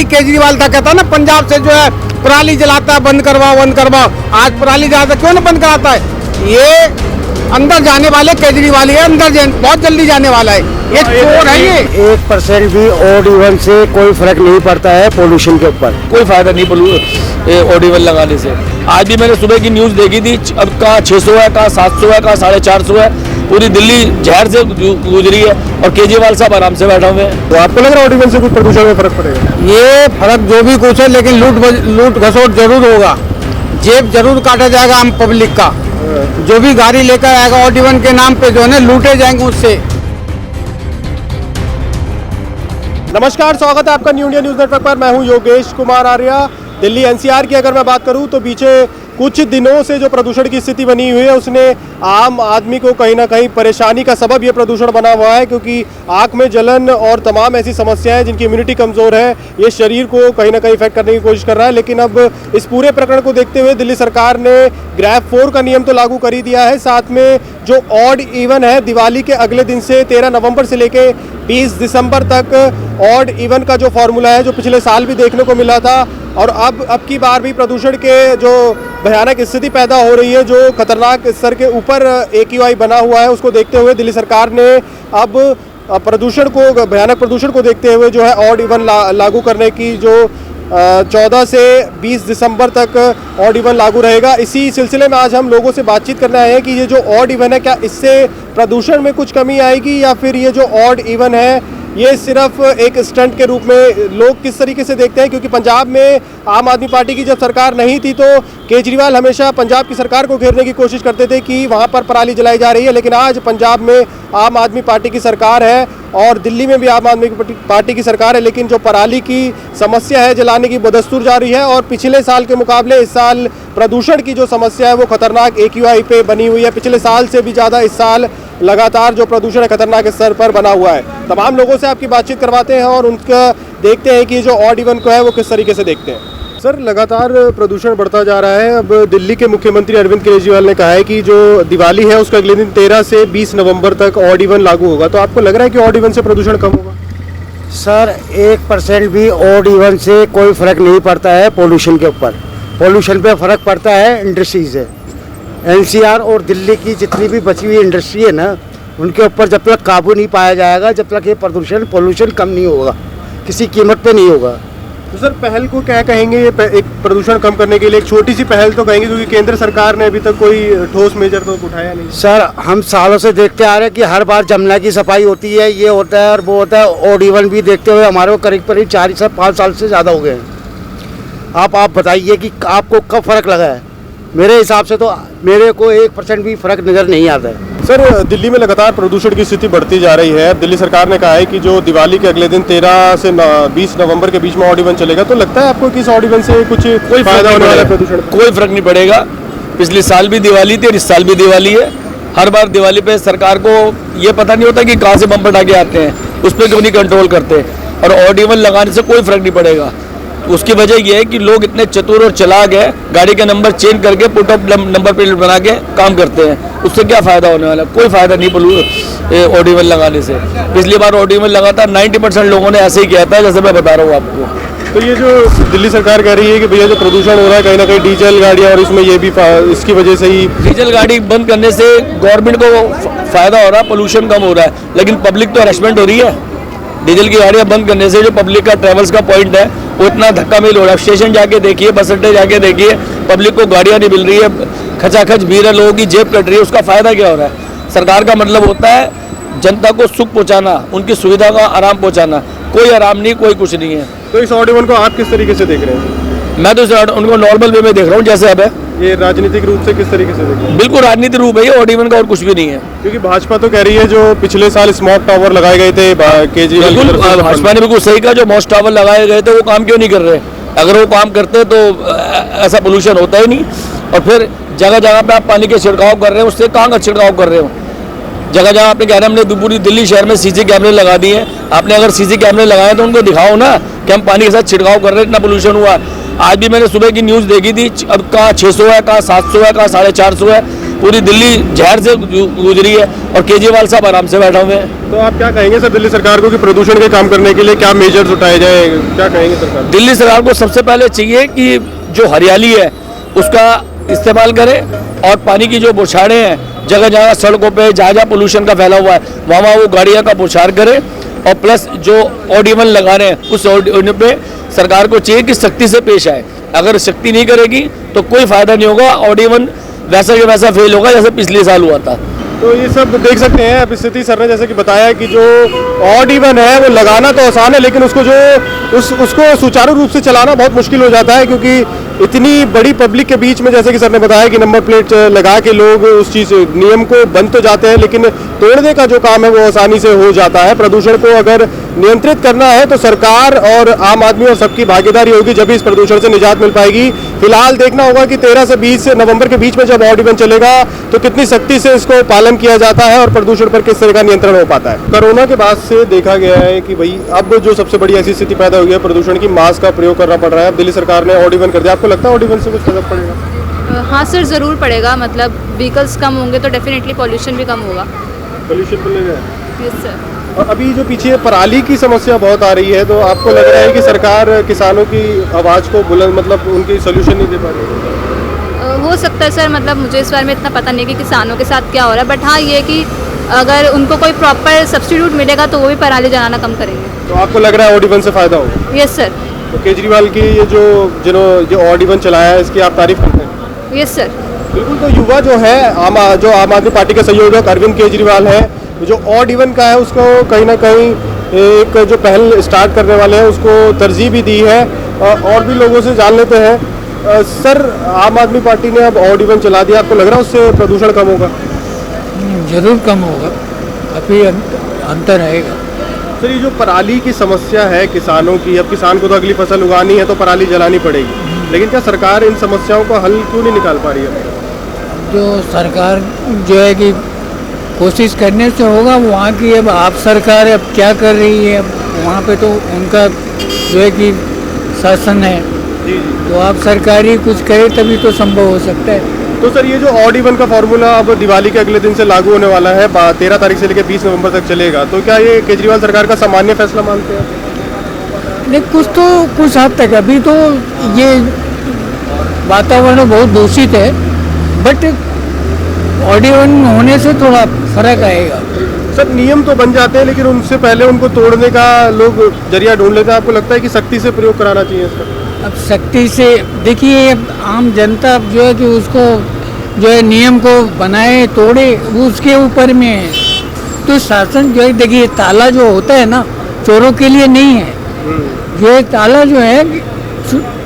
वही केजरीवाल था, कहता ना पंजाब से जो है पराली जलाता है, बंद करवाओ। आज पराली जलाता क्यों ना बंद कराता है? ये अंदर जाने वाले केजरीवाल है, बहुत जल्दी जाने वाला है। ये चोर है। ये 1% भी ऑड इवन से कोई फर्क नहीं पड़ता है पोल्यूशन के ऊपर, कोई फायदा नहीं ऑड इवन लगाने से। आज भी मैंने सुबह की न्यूज़ देखी थी, अब कहाँ 600 है, कहाँ 700 है, कहाँ 450 है। पूरी दिल्ली जहर से गुजरी है और केजरीवाल साहब आराम से बैठा हुए हैं। तो आपको लग रहा है ऑड इवन से कुछ प्रदूषण में फर्क पड़ेगा? ये फर्क जो भी कुछ है, लेकिन लूट घसोट जरूर होगा, जेब जरूर काटा जाएगा आम पब्लिक का। जो भी गाड़ी लेकर आएगा ऑड इवन के नाम पे जो है ना लूटे जाएंगे उससे। नमस्कार, स्वागत है आपका न्यू इंडिया न्यूज़ नेटवर्क पर। मैं हूं योगेश कुमार आर्या। दिल्ली एनसीआर की अगर मैं बात करूं तो पीछे कुछ दिनों से जो प्रदूषण की स्थिति बनी हुई है उसने आम आदमी को कहीं ना कहीं परेशानी का सबब ये प्रदूषण बना हुआ है, क्योंकि आँख में जलन और तमाम ऐसी समस्याएं जिनकी इम्यूनिटी कमज़ोर है, ये शरीर को कहीं ना कहीं इफेक्ट करने की कोशिश कर रहा है। लेकिन अब इस पूरे प्रकरण को देखते हुए दिल्ली सरकार ने ग्रैब 4 का नियम तो लागू कर ही दिया है, साथ में जो ऑड इवन है दिवाली के अगले दिन से 13 नवंबर से लेके 20 दिसंबर तक ऑड इवन का जो फॉर्मूला है, जो पिछले साल भी देखने को मिला था और अब की बार भी प्रदूषण के जो भयानक स्थिति पैदा हो रही है, जो खतरनाक स्तर के ऊपर AQI बना हुआ है, उसको देखते हुए दिल्ली सरकार ने अब भयानक प्रदूषण को देखते हुए जो है ऑड इवन लागू करने की जो 14 से 20 दिसंबर तक ऑड इवन लागू रहेगा। इसी सिलसिले में आज हम लोगों से बातचीत करने आए हैं कि ये जो ऑड इवन है, क्या इससे प्रदूषण में कुछ कमी आएगी या फिर ये जो ऑड इवन है ये सिर्फ एक स्टंट के रूप में लोग किस तरीके से देखते हैं। क्योंकि पंजाब में आम आदमी पार्टी की जब सरकार नहीं थी तो केजरीवाल हमेशा पंजाब की सरकार को घेरने की कोशिश करते थे कि वहाँ पर पराली जलाई जा रही है, लेकिन आज पंजाब में आम आदमी पार्टी की सरकार है और दिल्ली में भी आम आदमी पार्टी की सरकार है, लेकिन जो पराली की समस्या है जलाने की बदस्तूर जारी है और पिछले साल के मुकाबले इस साल प्रदूषण की जो समस्या है वो खतरनाक AQI पे बनी हुई है। पिछले साल से भी ज़्यादा इस साल लगातार जो प्रदूषण है खतरनाक स्तर पर बना हुआ है। तमाम लोगों से आपकी बातचीत करवाते हैं और उनका देखते हैं कि जो ऑड इवन को है वो किस तरीके से देखते हैं। सर, लगातार प्रदूषण बढ़ता जा रहा है। अब दिल्ली के मुख्यमंत्री अरविंद केजरीवाल ने कहा है कि जो दिवाली है उसका अगले दिन 13 से 20 नवंबर तक ऑड इवन लागू होगा, तो आपको लग रहा है कि ऑड इवन से प्रदूषण कम होगा? सर 1% भी ऑड इवन से कोई फर्क नहीं पड़ता है पोल्यूशन के ऊपर। पोल्यूशन पे फर्क पड़ता है इंडस्ट्री से। NCR और दिल्ली की जितनी भी बची हुई इंडस्ट्री है ना, उनके ऊपर जब तक काबू नहीं पाया जाएगा, जब तक ये पोल्यूशन कम नहीं होगा, किसी कीमत पे नहीं होगा। तो सर, पहल को क्या कहेंगे? ये एक प्रदूषण कम करने के लिए एक छोटी सी पहल तो कहेंगे, क्योंकि केंद्र सरकार ने अभी तक कोई ठोस मेजर तो उठाया नहीं। सर, हम सालों से देखते आ रहे हैं कि हर बार जमुना की सफाई होती है, ये होता है और वो होता है। ऑड इवन भी देखते हुए हमारे को करीब 4 से 5 साल से ज़्यादा हो गए हैं। आप बताइए कि आपको कब फ़र्क लगा है? मेरे हिसाब से तो मेरे को 1% भी फर्क नज़र नहीं आता है। सर, दिल्ली में लगातार प्रदूषण की स्थिति बढ़ती जा रही है। दिल्ली सरकार ने कहा है कि जो दिवाली के अगले दिन 13 से 20 नवंबर के बीच में ऑड इवन चलेगा, तो लगता है आपको कि इस ऑड इवन से कुछ कोई फायदा होने वाला है? प्रदूषण कोई फर्क नहीं पड़ेगा। पिछले साल भी दिवाली थी और इस साल भी दिवाली है। हर बार दिवाली पे सरकार को ये पता नहीं होता कि कहाँ से बम पटाखे आते हैं, उस पर क्यों नहीं कंट्रोल करते। और ऑड इवन लगाने से कोई फर्क नहीं पड़ेगा। उसकी वजह यह है कि लोग इतने चतुर और चालाक है, गाड़ी के नंबर चेंज करके पुट अप नंबर प्लेट बना के काम करते हैं। उससे क्या फ़ायदा होने वाला? कोई फ़ायदा नहीं ऑड इवन लगाने से। पिछली बार ऑड इवन लगा था, 90% लोगों ने ऐसे ही किया था जैसे मैं बता रहा हूँ आपको। तो ये जो दिल्ली सरकार कह रही है कि भैया जो प्रदूषण हो रहा है कहीं ना कहीं डीजल गाड़ियाँ, और इसमें ये भी इसकी वजह से ही डीजल गाड़ी बंद करने से गवर्नमेंट को फ़ायदा हो रहा है, पोल्यूशन कम हो रहा है, लेकिन पब्लिक तो हरेसमेंट हो रही है। डीजल की गाड़ियाँ बंद करने से जो पब्लिक का ट्रेवल्स का पॉइंट है वो इतना धक्का मिल हो रहा है। स्टेशन जाके देखिए, बस अड्डे जाके देखिए, पब्लिक को गाड़ियाँ नहीं मिल रही है, खचाखच भीड़ है, लोगों की जेब कट रही है। उसका फ़ायदा क्या हो रहा है? सरकार का मतलब होता है जनता को सुख पहुँचाना, उनकी सुविधा का आराम पहुँचाना। कोई आराम नहीं, कोई कुछ नहीं है। तो इस ऑड इवन को आप किस तरीके से देख रहे हैं? मैं तो उनको नॉर्मल वे में देख रहा हूँ जैसे अब है। ये राजनीतिक रूप से किस तरीके से देख रहे हैं? बिल्कुल राजनीतिक रूप है ये ऑड इवन का, और कुछ भी नहीं है। क्योंकि भाजपा तो कह रही है जो पिछले साल स्मॉग टावर लगाए गए थे केजरीवाल, भाजपा ने बिल्कुल सही कहा। जो मॉस टावर लगाए गए थे वो काम क्यों नहीं कर रहे? अगर वो काम करते तो ऐसा पोल्यूशन होता ही नहीं। और फिर जगह जगह पे आप पानी के छिड़काव कर रहे हैं, उससे कहाँ का छिड़काव कर रहे हो? जगह जगह आपने कह रहे हैं हमने पूरी दिल्ली शहर में CC कैमरे लगा दिए हैं। आपने अगर CC कैमरे लगाए तो उनको दिखाओ ना कि हम पानी के साथ छिड़काव कर रहे हैं, इतना पोल्यूशन हुआ। आज भी मैंने सुबह की न्यूज़ देखी थी, अब कहाँ 600 है, कहाँ 700 है, कहाँ 450 है। पूरी दिल्ली जहर से गुजरी है और केजरीवाल साहब आराम से बैठा हुए हैं। तो आप क्या कहेंगे सर दिल्ली सरकार को कि प्रदूषण के काम करने के लिए क्या मेजर्स उठाए जाए, क्या कहेंगे सरकार? दिल्ली सरकार को सबसे पहले चाहिए कि जो हरियाली है उसका इस्तेमाल करें और पानी की जो बौछारें हैं जगह जगह सड़कों पे जहाँ जहाँ पोल्यूशन का फैला हुआ है वहाँ वो गाड़ियाँ का बौछार करें और प्लस जो ऑडिबल लगा रहे हैं उस ऑडिबल पे सरकार को चाहिए कि सख्ती से पेश आए। अगर सख्ती नहीं करेगी तो कोई फायदा नहीं होगा, ऑडिबल वैसा के वैसा फेल होगा जैसे पिछले साल हुआ था। तो ये सब देख सकते हैं अब स्थिति सर ने जैसे कि बताया कि जो ऑड इवन है वो लगाना तो आसान है लेकिन उसको जो उसको सुचारू रूप से चलाना बहुत मुश्किल हो जाता है, क्योंकि इतनी बड़ी पब्लिक के बीच में जैसे कि सर ने बताया कि नंबर प्लेट लगा के लोग उस चीज़ नियम को बंद तो जाते हैं लेकिन तोड़ने का जो काम है वो आसानी से हो जाता है। प्रदूषण को अगर नियंत्रित करना है तो सरकार और आम आदमी और सबकी भागीदारी होगी जब इस प्रदूषण से निजात मिल पाएगी। फिलहाल देखना होगा कि 13 से 20 नवंबर के बीच में जब ऑड इवन चलेगा तो कितनी सख्ती से इसको पालन किया जाता है और प्रदूषण पर किस तरह का नियंत्रण हो पाता है। कोरोना के बाद से देखा गया है कि भाई अब जो सबसे बड़ी ऐसी स्थिति पैदा हुई है प्रदूषण की, मास्क का प्रयोग करना पड़ रहा है। अब दिल्ली सरकार ने ऑड इवन कर दिया, आपको लगता है ऑड इवन से कुछ फर्क पड़ेगा? हाँ सर, ज़रूर पड़ेगा। मतलब व्हीकल्स कम होंगे तो डेफिनेटली पॉल्यूशन भी कम होगा। पोल्यूशन मिलेगा। Yes sir. और अभी जो पीछे पराली की समस्या बहुत आ रही है तो आपको लग रहा है कि सरकार किसानों की आवाज़ को बुलंद मतलब उनकी सोल्यूशन नहीं दे पा रही? हो सकता है सर, मतलब मुझे इस बारे में इतना पता नहीं कि किसानों के साथ क्या हो रहा है, बट हाँ ये कि अगर उनको कोई प्रॉपर सब्स्टिट्यूट मिलेगा तो वो भी पराली जलाना कम करेंगे। तो आपको लग रहा है ऑड इवन से फ़ायदा होगा? Yes sir. तो केजरीवाल की ये जो ऑड इवन चलाया है इसकी आप तारीफ करते हैं? Yes sir. बिल्कुल। तो युवा जो है आम आदमी पार्टी के संयोजक अरविंद केजरीवाल है, जो ऑड इवन का है उसको कहीं ना कहीं एक जो पहल स्टार्ट करने वाले हैं उसको तरजीह भी दी है। और भी लोगों से जान लेते हैं। सर, आम आदमी पार्टी ने अब ऑड इवन चला दिया, आपको लग रहा है उससे प्रदूषण कम होगा? जरूर कम होगा, काफ़ी अंतर आएगा। सर, ये जो पराली की समस्या है किसानों की, अब किसान को तो अगली फसल उगानी है तो पराली जलानी पड़ेगी, लेकिन क्या सरकार इन समस्याओं का हल क्यों नहीं निकाल पा रही है? जो सरकार जो है कि कोशिश करने से होगा, वहाँ की अब आप सरकार अब क्या कर रही है, अब वहाँ पे तो उनका जो है कि शासन है, जी। तो आप सरकार ही कुछ करे तभी तो संभव हो सकता है। तो सर, ये जो ऑड इवन का फॉर्मूला अब दिवाली के अगले दिन से लागू होने वाला है, 13 तारीख से लेकर 20 नवंबर तक चलेगा, तो क्या ये केजरीवाल सरकार का सामान्य फैसला मानते हैं? नहीं, कुछ हद तक अभी तो ये वातावरण बहुत दूषित है, बट ऑड इवन होने से थोड़ा फर्क आएगा। सर, नियम तो बन जाते हैं लेकिन उनसे पहले उनको तोड़ने का लोग जरिया ढूंढ लेते हैं, आपको लगता है कि सख्ती से प्रयोग कराना चाहिए इसका? अब सख्ती से देखिए, आम जनता जो है कि उसको जो है नियम को बनाए तोड़े वो उसके ऊपर में है। तो शासन जो है, देखिए ताला जो होता है ना चोरों के लिए नहीं है, ये ताला जो है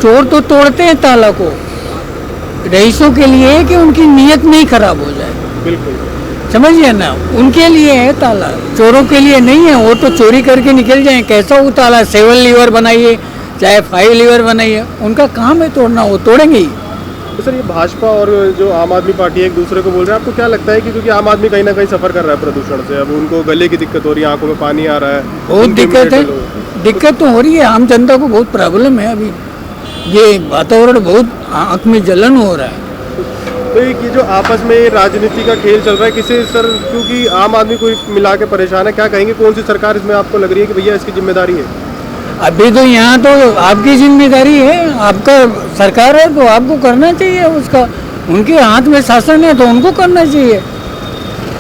चोर तो तोड़ते हैं ताला को, रईसों के लिए है कि उनकी नीयत नहीं खराब हो जाए। बिल्कुल, समझिए ना, उनके लिए है ताला, चोरों के लिए नहीं है। वो तो चोरी करके निकल जाए, कैसा वो ताला 7 लीवर बनाइए चाहे 5 लीवर बनाइए, उनका काम है तोड़ना, वो तोड़ेंगे ही। तो सर, ये भाजपा और जो आम आदमी पार्टी एक दूसरे को बोल रहे हैं, आपको क्या लगता है कि क्योंकि आम आदमी कहीं ना कहीं सफ़र कर रहा है प्रदूषण से, अब उनको गले की दिक्कत हो रही है, आंखों में पानी आ रहा है, बहुत दिक्कत है, दिक्कत तो हो रही है, आम जनता को बहुत प्रॉब्लम है। अभी ये वातावरण बहुत आँख में जलन हो रहा है। तो ये जो आपस में राजनीति का खेल चल रहा है, किसे सर, क्योंकि आम आदमी को मिला के परेशान है, क्या कहेंगे कौन सी सरकार इसमें आपको लग रही है कि भैया इसकी जिम्मेदारी है? अभी तो यहाँ तो आपकी जिम्मेदारी है, आपका सरकार है तो आपको करना चाहिए उसका, उनके हाथ में शासन है तो उनको करना चाहिए।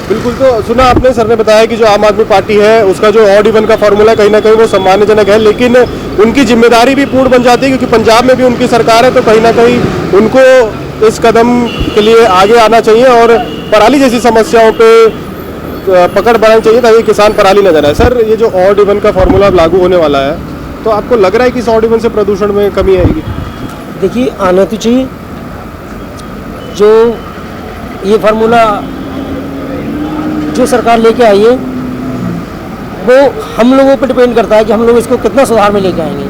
बिल्कुल। तो सुना आपने, सर ने बताया कि जो आम आदमी पार्टी है उसका जो ऑड इवन का फॉर्मूला कहीं ना कहीं वो सम्मानजनक है, लेकिन उनकी जिम्मेदारी भी पूर्ण बन जाती है क्योंकि पंजाब में भी उनकी सरकार है, तो कहीं ना कहीं उनको इस कदम के लिए आगे आना चाहिए और पराली जैसी समस्याओं पे पकड़ बनानी चाहिए ताकि किसान पराली न जलाए। सर, ये जो ऑड इवन का फॉर्मूला अब लागू होने वाला है, तो आपको लग रहा है कि इस ऑड इवन से प्रदूषण में कमी आएगी? देखिए, आना तो चाहिए। जो ये फार्मूला जो सरकार लेके आई है वो हम लोगों पर डिपेंड करता है कि हम लोग इसको कितना सुधार में लेके आएंगे।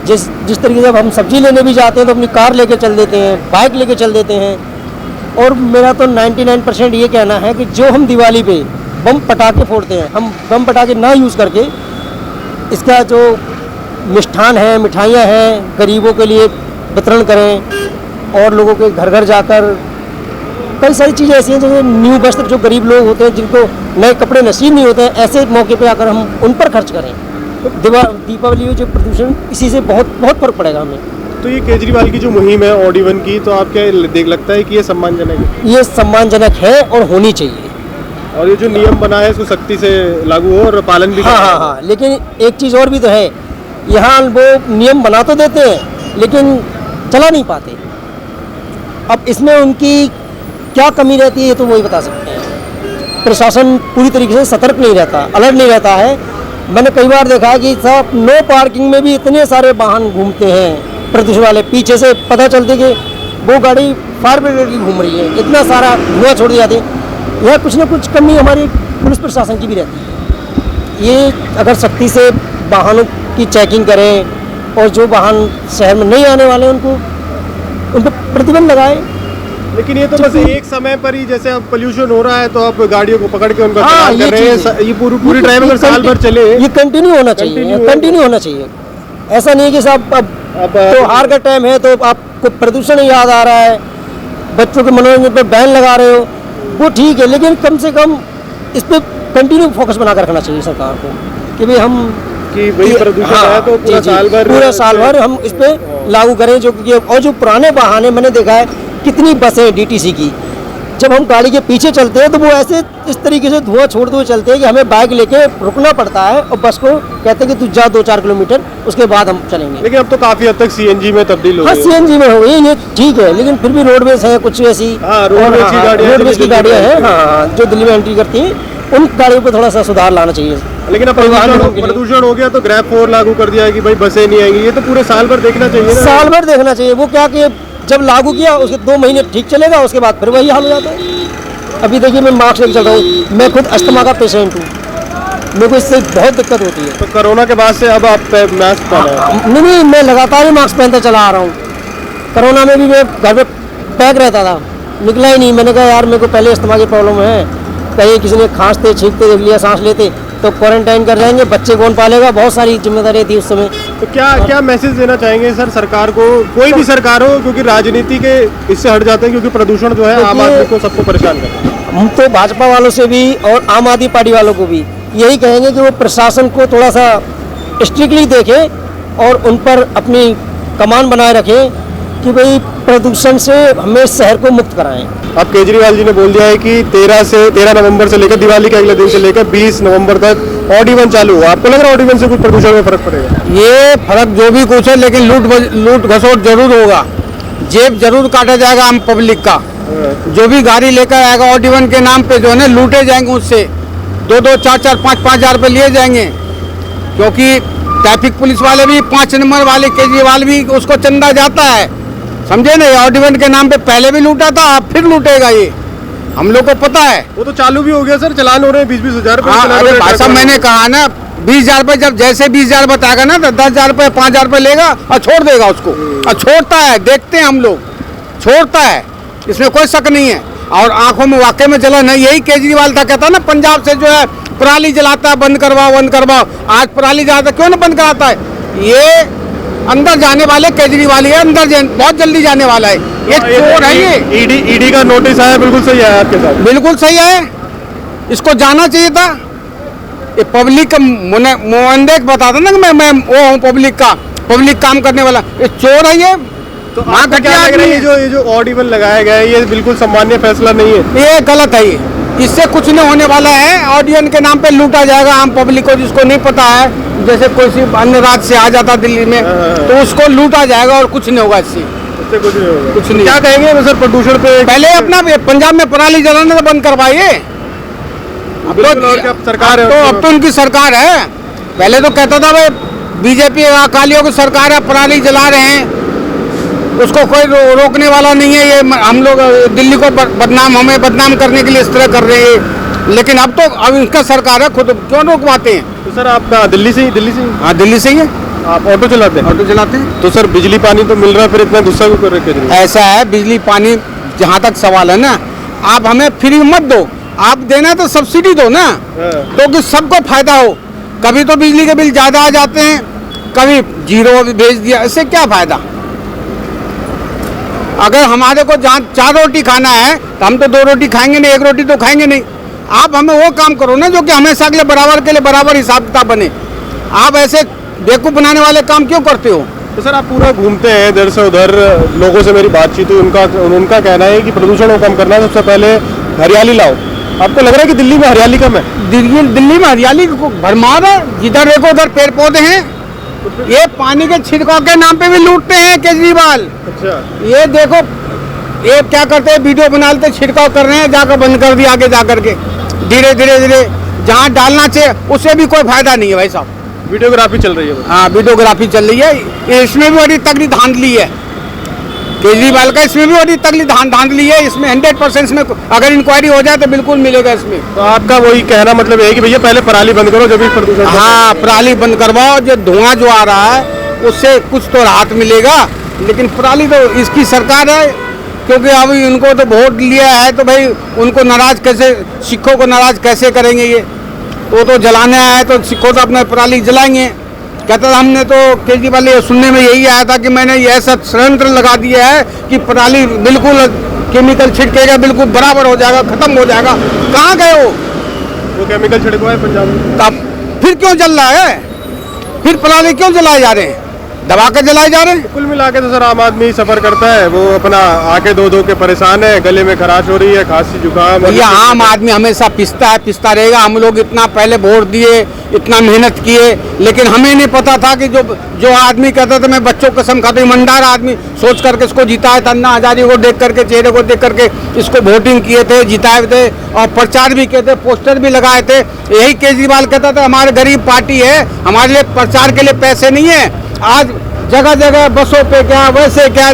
जिस तरीके से हम सब्जी लेने भी जाते हैं तो अपनी कार लेके चल देते हैं, बाइक लेके चल देते हैं, और मेरा तो 99% ये कहना है कि जो हम दिवाली पे बम पटाखे फोड़ते हैं, हम बम पटाखे ना यूज़ करके इसका जो मिष्ठान है, मिठाइयाँ हैं, गरीबों के लिए वितरण करें और लोगों के घर घर जाकर कई सारी चीज़ें ऐसी हैं जैसे न्यू वस्त्र, जो गरीब लोग होते हैं जिनको नए कपड़े नसीब नहीं होते हैं, ऐसे मौके पे आकर हम उन पर खर्च करें। दीपावली में जो प्रदूषण, इसी से बहुत बहुत फर्क पड़ेगा हमें। तो ये केजरीवाल की जो मुहिम है ऑड इवन की, तो आप क्या देख लगता है कि ये सम्मानजनक है? ये सम्मानजनक है और होनी चाहिए। और ये जो नियम बना है इसको सख्ती से लागू हो और पालन भी हाँ करना हाँ है। हाँ, लेकिन एक चीज़ और भी तो है, यहाँ वो नियम बना तो देते हैं लेकिन चला नहीं पाते। अब इसमें उनकी क्या कमी रहती है ये तो वही बता सकते हैं। प्रशासन पूरी तरीके से सतर्क नहीं रहता, अलर्ट नहीं रहता है। मैंने कई बार देखा है कि साहब नो पार्किंग में भी इतने सारे वाहन घूमते हैं प्रदूषण वाले, पीछे से पता चलती कि वो गाड़ी फायर ब्रिगेड की घूम रही है, इतना सारा धुआं छोड़ दिया जाती। यह कुछ ना कुछ कमी हमारी पुलिस प्रशासन की भी रहती है। ये अगर सख्ती से वाहनों की चेकिंग करें और जो वाहन शहर में नहीं आने वाले उन पर प्रतिबंध लगाए। लेकिन ये तो बस एक समय पर ही, जैसे अब पोल्यूशन हो रहा है तो आप गाड़ियों को पकड़ के उनका हाँ, चालान ये कर रहे चीज़ हैं। है। ये पूरी ड्राइव अगर साल भर चले, ये कंटिन्यू होना चाहिए, कंटिन्यू होना चाहिए। ऐसा नहीं है कि साहब अब त्योहार का टाइम है तो आपको प्रदूषण याद आ रहा है, बच्चों के मनोरंजन पर बैन लगा रहे हो, वो ठीक है, लेकिन कम से कम इस पर कंटिन्यू फोकस बनाकर रखना चाहिए सरकार को कि भाई हम कि वही प्रदूषण है तो पूरा साल भर हम इस पे लागू करें। जो कि और जो पुराने वाहन है, मैंने देखा है कितनी बसें डीटीसी की, जब हम गाड़ी के पीछे चलते हैं तो वो ऐसे इस तरीके से धुआं छोड़ते हुए चलते हैं कि हमें बाइक लेके रुकना पड़ता है और बस को कहते हैं कि तू जा 2-4 किलोमीटर, उसके बाद हम चलेंगे। लेकिन अब तो काफी हद तक सीएनजी में तब्दील हो हाँ, गई। सीएनजी में हो गई, ये ठीक है, लेकिन फिर भी रोडवेज है कुछ ऐसी, हाँ, रोडवेज की गाड़ियाँ रोडवेज की गाड़ियाँ हैं, हाँ, जो दिल्ली में एंट्री करती हैं, उन गाड़ियों पर थोड़ा सा सुधार लाना चाहिए। लेकिन अब प्रदूषण हो गया तो ग्रैब 4 लागू कर दिया है कि भाई बसें नहीं आएंगी। ये तो पूरे साल भर देखना चाहिए ना। साल भर देखना चाहिए। वो क्या कि जब लागू किया उसके 2 महीने ठीक चलेगा, उसके बाद फिर वही हाल हो जाता है। अभी देखिए मैं मास्क लेकर चल रहा हूँ, मैं खुद अस्थमा का पेशेंट हूँ, मेरे को इससे बहुत दिक्कत होती है। तो कोरोना के बाद से अब आप मास्क पहना है? नहीं, मैं लगातार ही मास्क पहनता चला आ रहा हूँ। कोरोना में भी मैं घर पे पैक रहता था, निकला ही नहीं। मैंने कहा यार मेरे को पहले अस्थमा की प्रॉब्लम है, कहीं किसी ने खांसते छींकते देख लिया, सांस लेते तो क्वारंटाइन कर जाएंगे, बच्चे कौन पालेगा, बहुत सारी जिम्मेदारी थी उस समय। तो क्या मैसेज देना चाहेंगे सर सरकार को, कोई भी सरकार हो, क्योंकि राजनीति के इससे हट जाते हैं, क्योंकि प्रदूषण जो है आम आदमी को सबको परेशान कर रहा है। हम तो भाजपा वालों से भी और आम आदमी पार्टी वालों को भी यही कहेंगे कि वो प्रशासन को थोड़ा सा स्ट्रिक्टली देखें और उन पर अपनी कमान बनाए रखें कि भाई प्रदूषण से हमें शहर को मुक्त कराएं। अब केजरीवाल जी ने बोल दिया है कि 13 नवंबर से लेकर दिवाली के अगले दिन से लेकर 20 नवंबर तक ऑड इवन चालू हो। आपको लग रहा है ऑड इवन से कुछ प्रदूषण में फर्क पड़ेगा? ये फर्क जो भी कुछ है, लेकिन लूट घसोट जरूर होगा, जेब जरूर काटा जाएगा आम पब्लिक का। जो भी गाड़ी लेकर आएगा ऑड इवन के नाम पे जो है ना, लूटे जाएंगे उससे 2-2, 4-4, 5-5 हज़ार रुपये लिए जाएंगे। क्योंकि ट्रैफिक पुलिस वाले भी 5 नंबर वाले केजरीवाल भी उसको चंदा जाता है, समझे ना। ऑड इवन के नाम पे पहले भी लूटा था, अब फिर लूटेगा ये, हम लोग को पता है। वो तो चालू भी हो गया सर, चलान हो रहे हैं 20-20 हज़ार रुपये। हाँ, अरे भाई साहब मैंने कहा ना 20,000 रुपये, जब जैसे 20,000 बताएगा ना तो 10,000 रुपये 5,000 रुपये लेगा और छोड़ देगा उसको। और छोड़ता है, देखते हैं हम लोग, छोड़ता है, इसमें कोई शक नहीं है। और आंखों में वाकई में जलन है। यही केजरीवाल था, कहता ना पंजाब से जो है पराली जलाता है, बंद करवाओ। आज पराली जलाता क्यों ना बंद कराता है? ये अंदर जाने वाले केजरीवाल है, बहुत जल्दी जाने वाला है। ये चोर है, ये ईडी का नोटिस आया, बिल्कुल सही है आपके साथ, बिल्कुल सही है। इसको जाना चाहिए था। ये पब्लिक का मोहनदेक बताता ना कि मैं वो हूँ पब्लिक काम करने वाला। ये चोर है ये। तो आपको क्या लग रहा है ये जो ऑड इवन लगाया गया है ये बिल्कुल सामान्य फैसला नहीं है? ये गलत है। ये इससे कुछ नहीं होने वाला है। ऑड इवन के नाम पे लूटा जाएगा आम पब्लिक को, जिसको नहीं पता है, जैसे कोई सी अन्य राज्य से आ जाता दिल्ली में तो उसको लूटा जाएगा और कुछ नहीं होगा इससे कुछ नहीं होगा। कुछ नहीं। क्या कहेंगे सर प्रदूषण पे? पहले अपना पंजाब में पराली जलाना तो बंद करवाइए। अब तो उनकी सरकार है। पहले तो कहता था भाई बीजेपी अकालियों की सरकार है, पराली जला रहे हैं, उसको कोई रोकने वाला नहीं है। ये हम लोग दिल्ली को हमें बदनाम करने के लिए इस तरह कर रहे हैं। लेकिन अब इनका सरकार है, खुद क्यों रोकवाते हैं? तो सर आप दिल्ली से ही? हाँ, दिल्ली से ही है। आप ऑटो चलाते हैं? तो सर बिजली पानी तो मिल रहा है, फिर इतना गुस्सा क्यों कर रहे हैं? ऐसा है, बिजली पानी जहाँ तक सवाल है ना, आप हमें फ्री मत दो, आप देना तो सब्सिडी दो ना, तो कि सबको फायदा हो। कभी तो बिजली के बिल ज्यादा आ जाते हैं, कभी जीरो भेज दिया, इससे क्या फायदा? अगर हमारे को जहाँ 4 रोटी खाना है तो हम तो 2 रोटी खाएंगे नहीं, 1 रोटी तो खाएंगे नहीं। आप हमें वो काम करो ना जो कि हमेशा के लिए बराबर हिसाब किताब बने। आप ऐसे बेवकूफ़ बनाने वाले काम क्यों करते हो? तो सर आप पूरा घूमते हैं इधर से उधर, लोगों से मेरी बातचीत हुई, उनका कहना है कि प्रदूषण को कम करना है, सबसे पहले हरियाली लाओ। आपको लग रहा है कि दिल्ली में हरियाली कम है? दिल्ली में हरियाली को भरमार है, जिधर देखो उधर पेड़ पौधे हैं। ये पानी के छिड़काव के नाम पे भी लूटते हैं केजरीवाल। अच्छा, ये देखो ये क्या करते हैं, वीडियो बना लेते, छिड़काव कर रहे हैं, जाकर बंद कर दिया आगे जाकर के। धीरे धीरे जहाँ डालना चाहिए उससे भी कोई फायदा नहीं है भाई साहब। वीडियोग्राफी चल रही है। हाँ, वीडियोग्राफी चल रही है, इसमें भी बड़ी तगड़ी धांधली है केजरीवाल का, इसमें भी बड़ी तगड़ी धांधली है। इसमें 100% इसमें अगर इंक्वायरी हो जाए तो बिल्कुल मिलेगा इसमें। तो आपका वही कहना मतलब है कि भैया पहले पराली बंद करो, जब भी प्रदूषण। हाँ, पराली बंद करवाओ, जो धुआं जो आ रहा है उससे कुछ तो राहत मिलेगा। लेकिन पराली तो इसकी सरकार है, क्योंकि अभी उनको तो वोट लिया है तो भाई उनको नाराज कैसे, सिखों को नाराज कैसे करेंगे ये? वो तो जलाने आए तो सिखों तो अपने पराली जलाएंगे। कहता था हमने तो केजरीवाल ये सुनने में यही आया था कि मैंने ये ऐसा षड्यंत्र लगा दिया है कि पराली बिल्कुल केमिकल छिड़केगा, बिल्कुल बराबर हो जाएगा, खत्म हो जाएगा। कहाँ गए वो केमिकल छिड़कवा है पंजाब में? तब फिर क्यों जल रहा है? फिर पराली क्यों जलाए जा रहे हैं? दबा के जलाए जा रहे हैं। कुल मिला के तो सर आम आदमी सफर करता है, वो अपना आके धो के परेशान है, गले में खराश हो रही है, खांसी जुकाम। ये आम आदमी हमेशा पिसता रहेगा। हम लोग इतना पहले वोट दिए, इतना मेहनत किए, लेकिन हमें नहीं पता था कि जो आदमी कहता था मैं बच्चों कसम खाता हूँ, ईमानदार आदमी सोच करके इसको जिताया था। अन्ना हजारी को देख करके, चेहरे को देख करके इसको वोटिंग किए थे, जिताए थे और प्रचार भी किए थे, पोस्टर भी लगाए थे। यही केजरीवाल कहता था हमारे गरीब पार्टी है, हमारे लिए प्रचार के लिए पैसे नहीं है। आज जगह जगह बसों पे क्या, वैसे क्या,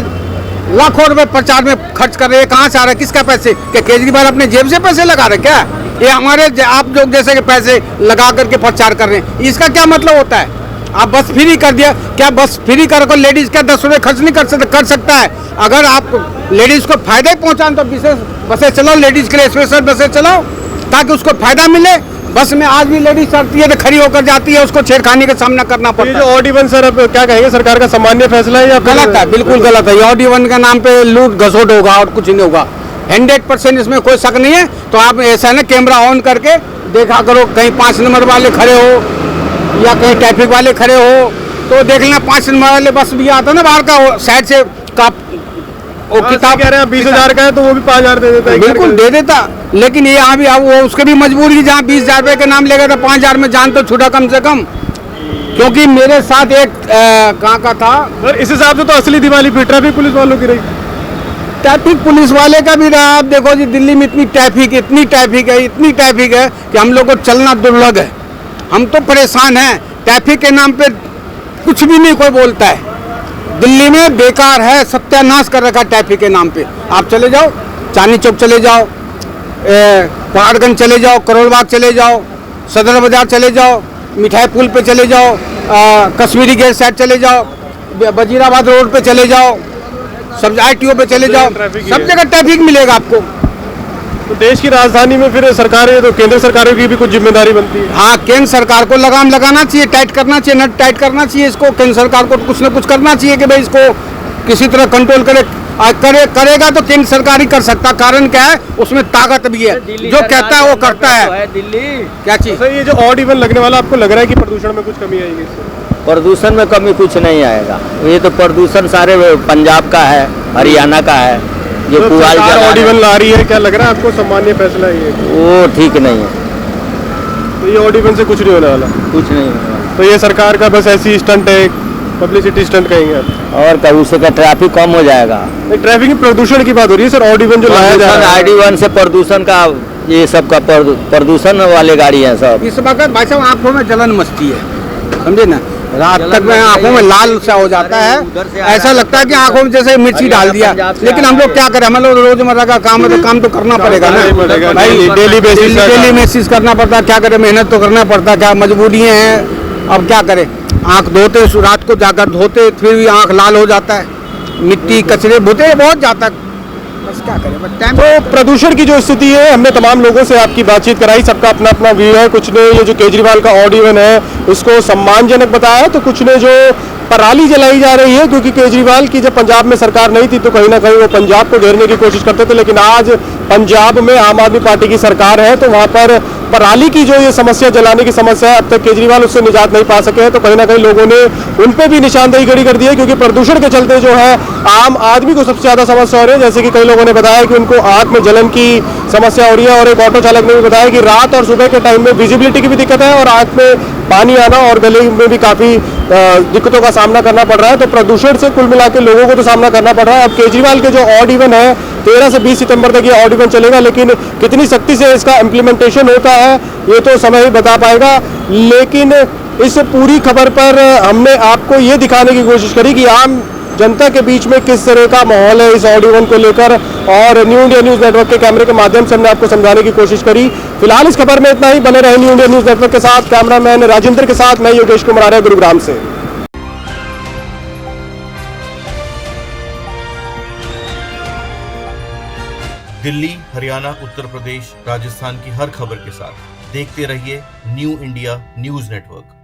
लाखों रुपए प्रचार में खर्च कर रहे हैं। कहाँ से आ रहे हैं, किसका पैसे? क्या केजरीवाल अपने जेब से पैसे लगा रहे क्या? ये हमारे आप लोग जैसे के पैसे लगा करके प्रचार कर रहे हैं। इसका क्या मतलब होता है? आप बस फ्री कर दिया, क्या बस फ्री कर लेडीज का 10 रुपये खर्च नहीं कर सकता है? अगर आप लेडीज को फायदा ही पहुँचाएं तो विशेष बसें चलाओ, लेडीज के लिए स्पेशल बसें चलाओ ताकि उसको फायदा मिले। बस में आज भी लेडीज चढ़ती है तो खड़ी होकर जाती है, उसको छेड़खानी का सामना करना पड़ता है। जो ऑड इवन सर, अब क्या कहेंगे, सरकार का सामान्य फैसला है या गलत है? बिल्कुल गलत है। ऑड इवन के नाम पे लूट घसोट होगा और कुछ नहीं होगा। 100% इसमें कोई शक नहीं है। तो आप ऐसा ना कैमरा ऑन करके देखा करो, कहीं 5 नंबर वाले खड़े हो या कहीं ट्रैफिक वाले खड़े हो तो देख लेना 5 नंबर वाले बस भी आता ना बाहर का साइड से का वो किताब कह रहे हैं 20,000 का है तो वो भी 5,000 दे देता है। बिल्कुल दे देता, लेकिन ये यहाँ भी वो उसके भी मजबूरी, जहाँ 20,000 रुपये के नाम लेगा तो 5,000 में जान तो छूटा कम से कम। क्योंकि मेरे साथ एक कहाँ का था सर, इस हिसाब से तो असली दिवाली फिर ट्रैफिक पुलिस वालों की रही। ट्रैफिक पुलिस वाले का भी रहा। आप देखो जी, दिल्ली में इतनी ट्रैफिक है कि हम लोग को चलना दुर्लभ है। हम तो परेशान हैं। ट्रैफिक के नाम पे कुछ भी नहीं कोई बोलता है। दिल्ली में बेकार है, सत्यानाश कर रखा ट्रैफिक के नाम पे। आप चले जाओ, चांदनी चौक चले जाओ, पहाड़गंज चले जाओ, करोल बाग चले जाओ, सदर बाजार चले जाओ, मिठाई पुल पे चले जाओ, कश्मीरी गेट साइड चले जाओ, वजीराबाद रोड पे चले जाओ, सब ITO पे चले जाओ, सब जगह ट्रैफिक मिलेगा आपको। तो देश की राजधानी में फिर सरकारें, तो केंद्र सरकारों की भी कुछ जिम्मेदारी बनती है। हाँ, केंद्र सरकार को लगाम लगाना चाहिए, टाइट करना चाहिए, नट टाइट करना चाहिए इसको। केंद्र सरकार को कुछ न कुछ करना चाहिए कि भाई इसको किसी तरह कंट्रोल करेगा तो केंद्र सरकार ही कर सकता। कारण क्या है, उसमें ताकत भी है, जो कहता है वो करता है। दिल्ली क्या चीज? ये जो ऑड इवन लगने वाला, आपको लग रहा है कि प्रदूषण में कुछ कमी आएगी इससे? प्रदूषण में कमी कुछ नहीं आएगा। ये तो प्रदूषण सारे पंजाब का है, हरियाणा का है। ये तो पुआल ऑड इवन ला रही है, क्या लग रहा है आपको सामान्य फैसला ये? वो ठीक नहीं है। तो ये ऑड इवन से कुछ नहीं होने वाला? कुछ नहीं होगा। तो ये सरकार का बस ऐसी स्टंट है, पब्लिसिटी स्टंट कहेंगे आप? और क्या, उससे का ट्रैफिक कम हो जाएगा। ट्रैफिक में प्रदूषण की बात हो रही है सर। ऑड इवन जो लाया जा रहा है, ID1 से प्रदूषण का, ये सब का प्रदूषण वाले गाड़ी है सब। इस वक्त भाई साहब आंखों में जलन मचती है, समझे ना। रात तक में आंखों में लाल सा हो जाता है, ऐसा लगता है कि आंखों में जैसे मिर्ची डाल दिया। लेकिन हम लोग क्या करें, हम लोग रोजमर्रा का काम है तो काम तो करना पड़ेगा ना भाई। डेली बेसिस करना पड़ता है। क्या करें, मेहनत तो करना पड़ता है, क्या मजबूरियाँ हैं। अब क्या करें, आँख धोते, रात को जाकर धोते, फिर भी आँख लाल हो जाता है, मिट्टी कचरे भूते बहुत जाता है। बस क्या करें, बस टाइम। तो प्रदूषण की जो स्थिति है, हमने तमाम लोगों से आपकी बातचीत कराई, सबका अपना अपना व्यू है। कुछ ने ये जो केजरीवाल का ऑड इवन है उसको सम्मानजनक बताया, तो कुछ ने जो पराली जलाई जा रही है, क्योंकि केजरीवाल की जब पंजाब में सरकार नहीं थी तो कहीं ना कहीं वो पंजाब को घेरने की कोशिश करते थे, लेकिन आज पंजाब में आम आदमी पार्टी की सरकार है तो वहां पर पराली की जो ये समस्या, जलाने की समस्या है, अब तक केजरीवाल उससे निजात नहीं पा सके हैं। तो कहीं ना कहीं लोगों ने उन पे भी निशानदेही खड़ी कर दी है, क्योंकि प्रदूषण के चलते जो है आम आदमी को सबसे ज्यादा समस्या हो रही है। जैसे कि कई लोगों ने बताया कि उनको आंख में जलन की समस्या हो रही है, और एक ऑटो चालक ने भी बताया कि रात और सुबह के टाइम में विजिबिलिटी की भी दिक्कत है और आंख में पानी आना और गले में भी काफी दिक्कतों का सामना करना पड़ रहा है। तो प्रदूषण से कुल मिला के लोगों को तो सामना करना पड़ रहा है। अब केजरीवाल के जो ऑड इवन है 13 से 20 सितंबर तक ये ऑड इवन चलेगा, लेकिन कितनी सख्ती से इसका इम्प्लीमेंटेशन होता है ये तो समय ही बता पाएगा। लेकिन इस पूरी खबर पर हमने आपको ये दिखाने की कोशिश करी कि आम जनता के बीच में किस तरह का माहौल है इस ऑड इवन को लेकर, और न्यू इंडिया न्यूज नेटवर्क के कैमरे के माध्यम से हमने आपको समझाने की कोशिश करी। फिलहाल इस खबर में इतना ही। बने रहे न्यू इंडिया न्यूज नेटवर्क के साथ। कैमरामैन राजेंद्र के साथ मैं योगेश कुमार आर्य, गुरुग्राम से। दिल्ली, हरियाणा, उत्तर प्रदेश, राजस्थान की हर खबर के साथ देखते रहिए न्यू इंडिया न्यूज नेटवर्क।